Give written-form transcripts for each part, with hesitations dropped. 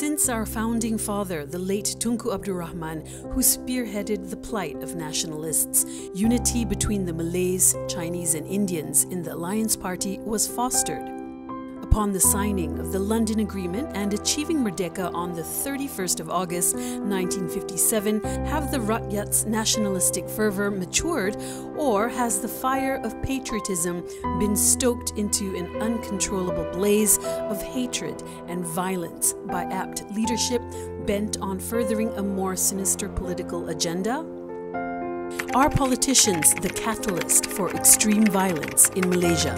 Since our founding father, the late Tunku Abdul Rahman, who spearheaded the plight of nationalists, unity between the Malays, Chinese and Indians in the Alliance Party was fostered. Upon the signing of the London Agreement and achieving Merdeka on the 31st of August 1957, have the Rakyat's nationalistic fervour matured, or has the fire of patriotism been stoked into an uncontrollable blaze of hatred and violence by apt leadership bent on furthering a more sinister political agenda? Are politicians the catalyst for extreme violence in Malaysia?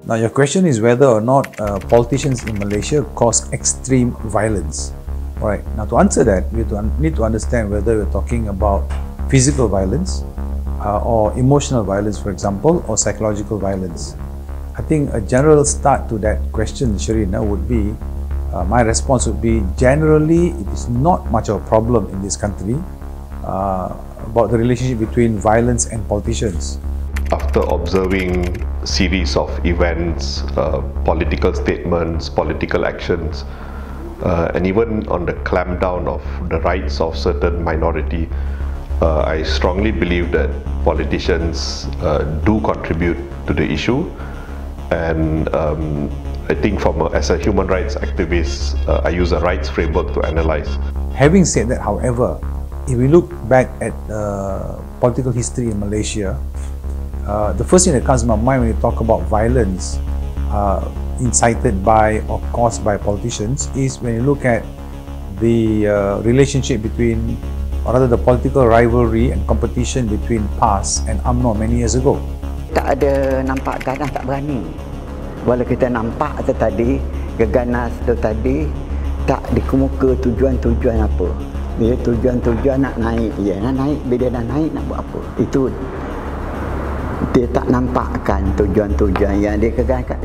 Now, your question is whether or not politicians in Malaysia cause extreme violence. Alright, now to answer that, we need to understand whether we're talking about physical violence or emotional violence, for example, or psychological violence. I think a general start to that question, Sharina, would be, my response would be, generally, it is not much of a problem in this country about the relationship between violence and politicians. After observing series of events, political statements, political actions, and even on the clampdown of the rights of certain minority, I strongly believe that politicians do contribute to the issue. And I think as a human rights activist, I use a rights framework to analyze. Having said that, however, if we look back at political history in Malaysia, the first thing that comes to my mind when you talk about violence incited by or caused by politicians is when you look at the relationship between, or rather the political rivalry and competition between PAS and UMNO many years ago. Tak ada nampak ganas, tak berani. Walau kita nampak tu tadi, geganas tu tadi, tak dikemuka tujuan-tujuan apa. Bila tujuan-tujuan nak naik, ya nak naik, bila dah naik nak buat apa. Itu dia tak nampakkan tujuan-tujuan yang dia kegankan.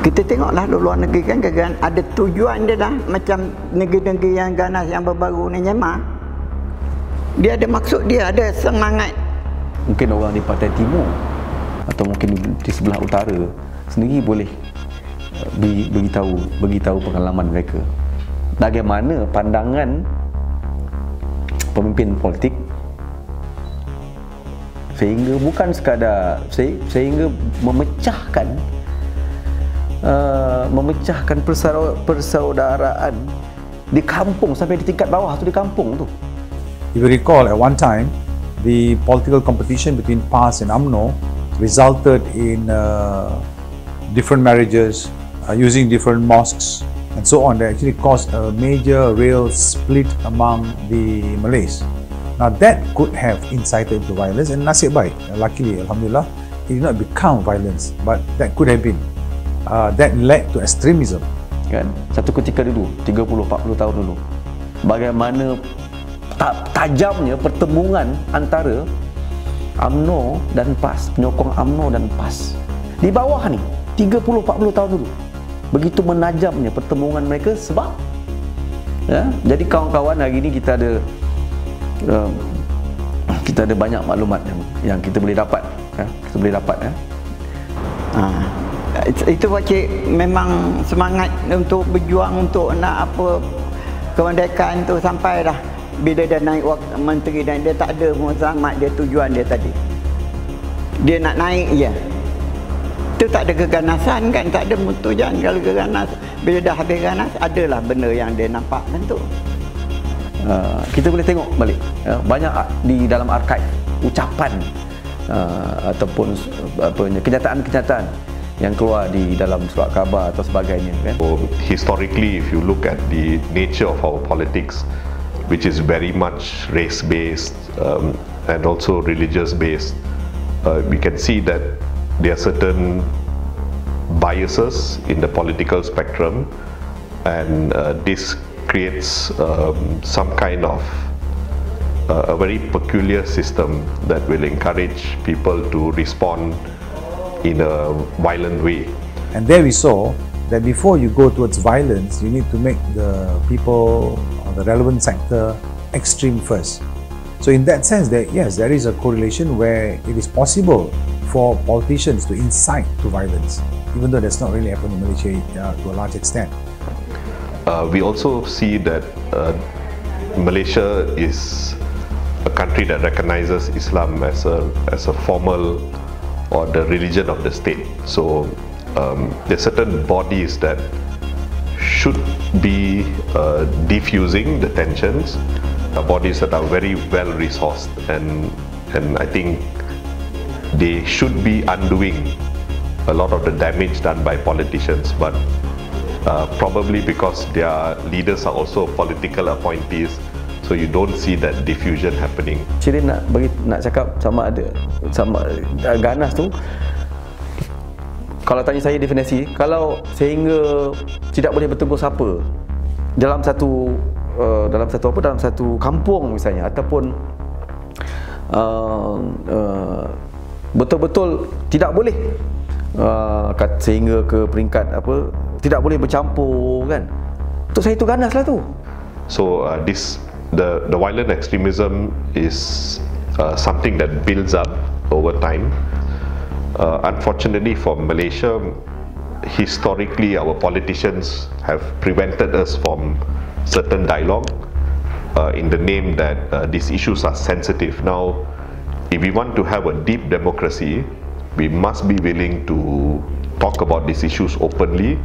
Kita tengoklah luar negeri kan, ada tujuan dia dah. Macam negeri-negeri yang ganas yang baru ni, Myanmar, dia ada maksud, dia ada semangat. Mungkin orang di Pantai Timur atau mungkin di sebelah utara sendiri boleh beritahu pengalaman mereka. Bagaimana pandangan pemimpin politik sehingga bukan sekadar sehingga memecahkan persaudaraan di kampung sampai di tingkat bawah tu, di kampung tu. If you recall, at one time the political competition between PAS and UMNO resulted in different marriages using different mosques and so on. That actually caused a major real split among the Malays. Now that could have incited to violence, and nasib baik, luckily, alhamdulillah, it did not become violence, but that could have been. That led to extremism. Kan? Satu ketika dulu, 30-40 tahun dulu, bagaimana tajamnya pertemuan antara UMNO dan PAS, penyokong UMNO dan PAS. Di bawah ni, 30-40 tahun dulu, begitu menajamnya pertemuan mereka sebab ya, jadi kawan-kawan hari ni kita ada banyak maklumat yang kita boleh dapat ya, Itu pakcik memang semangat untuk berjuang untuk nak apa kemerdekaan tu sampai dah bila dia naik menteri dan dia tak ada selamat dia tujuan dia tadi. Dia nak naik je. Tu tak ada keganasan kan, tak ada tujuan. Kalau keganas, bila dah habis ganas, adalah benda yang dia nampak kan tu. Kita boleh tengok balik banyak di dalam archive ucapan ataupun kenyataan-kenyataan yang keluar di dalam surat khabar atau sebagainya kan. So, historically, if you look at the nature of our politics, which is very much race-based and also religious-based, we can see that there are certain biases in the political spectrum, and this creates some kind of a very peculiar system that will encourage people to respond in a violent way. And there we saw that before you go towards violence, you need to make the people or the relevant sector extreme first. So in that sense, yes, there is a correlation where it is possible for politicians to incite to violence. even though that's not really happened in Malaysia to a large extent. We also see that Malaysia is a country that recognizes Islam as a formal or the religion of the state. So there are certain bodies that should be diffusing the tensions, bodies that are very well resourced, and I think they should be undoing a lot of the damage done by politicians, but probably because their leaders are also political appointees, so you don't see that diffusion happening. Shirin nak cakap sama ganas tu, kalau tanya saya definisi, kalau sehingga tidak boleh bertegur sapa dalam satu kampung misalnya, ataupun betul-betul tidak boleh sehingga ke peringkat tidak boleh bercampur kan, untuk saya itu ganas lah tu. So the violent extremism is something that builds up over time. Unfortunately for Malaysia, historically our politicians have prevented us from certain dialogue in the name that these issues are sensitive. Now, if we want to have a deep democracy, we must be willing to talk about these issues openly,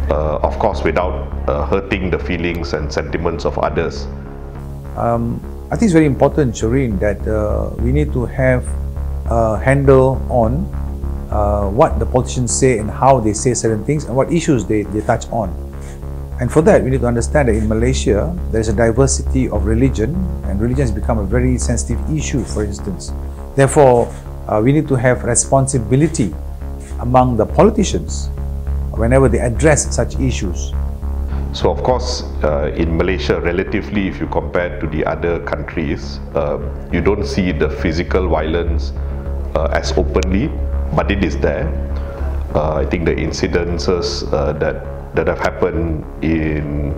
of course without hurting the feelings and sentiments of others. I think it's very important, Shireen, that we need to have a handle on what the politicians say and how they say certain things and what issues they touch on. And for that, we need to understand that in Malaysia, there is a diversity of religion, and religion has become a very sensitive issue, for instance. Therefore, we need to have responsibility among the politicians whenever they address such issues. So of course, in Malaysia, relatively, if you compare to the other countries, you don't see the physical violence as openly, but it is there. I think the incidences that have happened in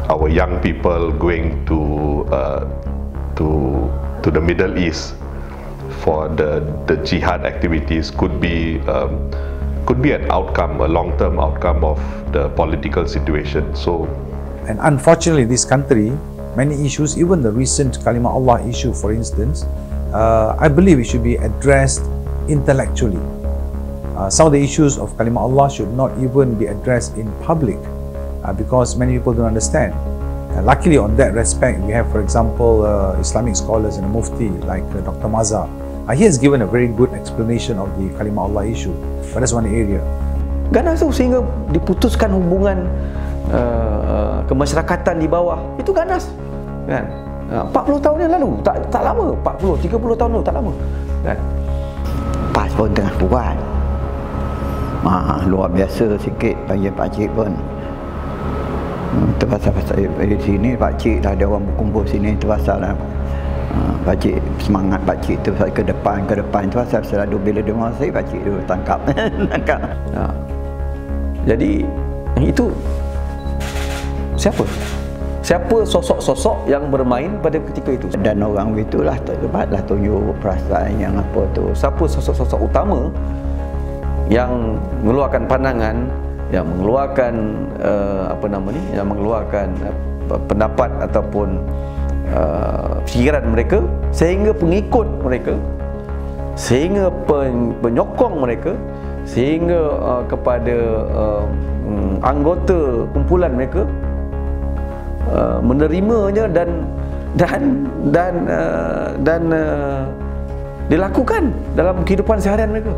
our young people going to the Middle East for the jihad activities could be an outcome, a long-term outcome of the political situation. So, and unfortunately, this country, many issues, even the recent Kalimah Allah issue, for instance, I believe it should be addressed intellectually. Some of the issues of Kalimah Allah should not even be addressed in public because many people don't understand. Luckily, on that respect, we have, for example, Islamic scholars and a mufti like Dr. Mazhar. He has given a very good explanation of the Kalimah Allah issue, but that's one area. Ganas tu sehingga diputuskan hubungan kemasyarakatan di bawah, itu ganas kan. 40 tahun yang lalu, tak lama, 40, 30 tahun lalu, tak lama kan. PAS pun tengah buat luar biasa sikit bagi pakcik pun. Pasal di sini pakcik dah ada orang berkumpul sini, itu pasal pakcik semangat pakcik tu ke depan tu pasal selalu bila demonstrasi pakcik tu tangkap. Jadi itu siapa sosok-sosok yang bermain pada ketika itu, dan orang itulah terlibatlah tunjuk perasaan yang apa tu. Siapa sosok-sosok utama yang mengeluarkan pandangan, yang mengeluarkan yang mengeluarkan pendapat ataupun fikiran mereka, sehingga pengikut mereka, sehingga penyokong mereka, sehingga kepada anggota kumpulan mereka menerimanya dan dilakukan dalam kehidupan seharian mereka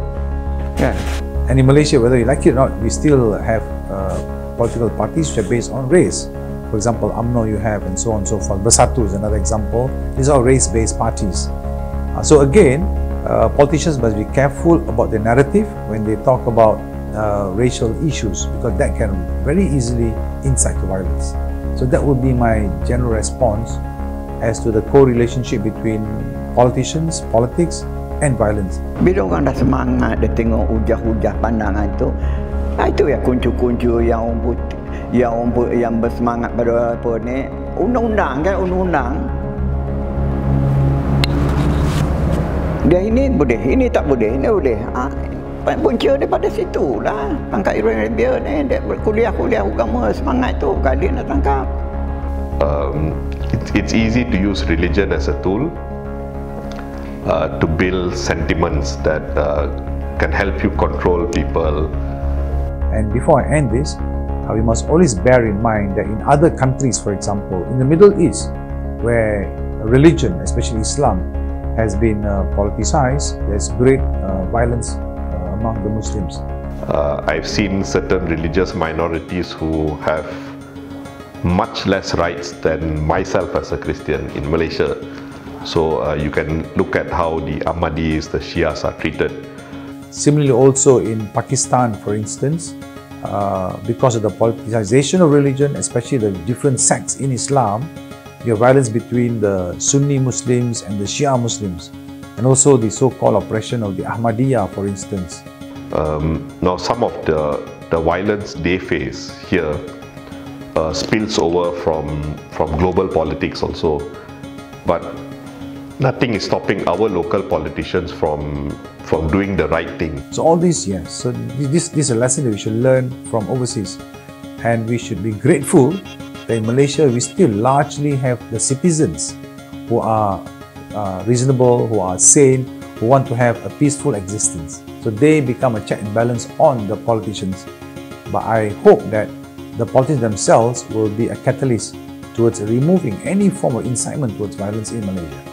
kan. And in Malaysia, whether you like it or not, we still have political parties which are based on race. For example, UMNO you have, and so on and so forth. Bersatu is another example. These are race-based parties. So again, politicians must be careful about their narrative when they talk about racial issues, because that can very easily incite to violence. So that would be my general response as to the co-relationship between politicians, politics and violence. Bila orang dah semangat, dia tengok hujah-hujah pandangan tu, itu ya kuncu-kuncu yang bersemangat pada apa ni, undang-undang kan, undang-undang. Dia ini boleh, ini tak boleh, ini boleh. Punca daripada situ lah. Tangkap Iran Arabia ni, dia berkuliah-kuliah agama semangat tu, kali nak tangkap. It's easy to use religion as a tool to build sentiments that can help you control people. And before I end this, we must always bear in mind that in other countries, for example, in the Middle East, where religion, especially Islam, has been politicized, there's great violence among the Muslims. I've seen certain religious minorities who have much less rights than myself as a Christian in Malaysia. So you can look at how the Ahmadis, the Shias are treated. Similarly also in Pakistan, for instance, because of the politicization of religion, especially the different sects in Islam, you have violence between the Sunni Muslims and the Shia Muslims, and also the so-called oppression of the Ahmadiyya, for instance. Now some of the violence they face here spills over from global politics also, but nothing is stopping our local politicians from doing the right thing. So all this, yes. So this is a lesson that we should learn from overseas, and we should be grateful that in Malaysia we still largely have the citizens who are reasonable, who are sane, who want to have a peaceful existence. So they become a check and balance on the politicians. But I hope that the politicians themselves will be a catalyst towards removing any form of incitement towards violence in Malaysia.